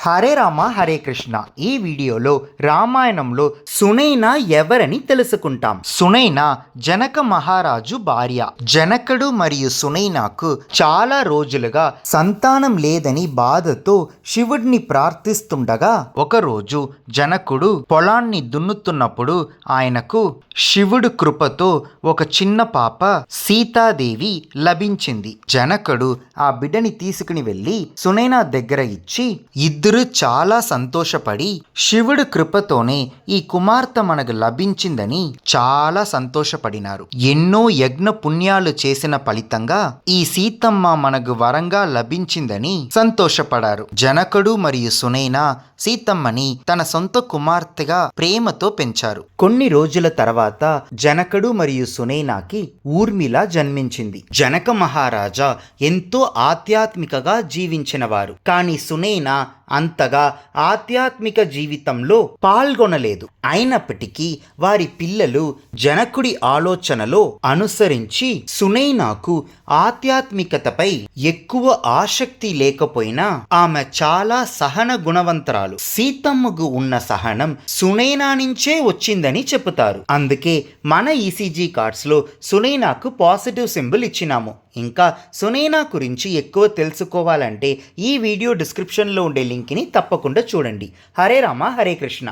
హరే రామ హరే కృష్ణ. ఈ వీడియోలో రామాయణంలో సునైన ఎవరని తెలుసుకుంటాం. సునైన జనక మహారాజు భార్య. జనకుడు మరియు సునైనకు చాలా రోజులుగా సంతానం లేదని బాధతో శివుడిని ప్రార్థిస్తుండగా ఒకరోజు జనకుడు పొలాన్ని దున్నుతున్నప్పుడు ఆయనకు శివుడు కృపతో ఒక చిన్న పాప సీతాదేవి లభించింది. జనకుడు ఆ బిడ్డని తీసుకుని వెళ్ళి సునైన దగ్గర ఇచ్చి ఇద్దరు చాలా సంతోషపడి శివుడి కృపతోనే ఈ కుమార్తె మనకు లభించిందని చాలా సంతోషపడినారు. ఎన్నో యజ్ఞ పుణ్యాలు చేసిన ఫలితంగా ఈ సీతమ్మ మనకు వరంగా లభించిందని సంతోషపడారు. జనకుడు మరియు సునైన సీతమ్మని తన సొంత కుమార్తెగా ప్రేమతో పెంచారు. కొన్ని రోజుల తర్వాత జనకుడు మరియు సునైనకి ఊర్మిళ జన్మించింది. జనక మహారాజా ఎంతో ఆధ్యాత్మికగా జీవించినవారు. కానీ సునైన అంతగా ఆధ్యాత్మిక జీవితంలో పాల్గొనలేదు. అయినప్పటికీ వారి పిల్లలు జనకుడి ఆలోచనలో అనుసరించి సునైనకు ఆధ్యాత్మికతపై ఎక్కువ ఆసక్తి లేకపోయినా ఆమె చాలా సహన గుణవంతరాలు. సీతమ్మకు ఉన్న సహనం సునైన నుంచే వచ్చిందని చెబుతారు. అందుకే మన ఈసీజీ కార్డ్స్ లో సునైనకు పాజిటివ్ సింబల్ ఇచ్చినాము. ఇంకా సునైన గురించి ఎక్కువ తెలుసుకోవాలంటే ఈ వీడియో డిస్క్రిప్షన్లో ఉండే లింక్ని తప్పకుండా చూడండి. హరే రామ హరే కృష్ణ.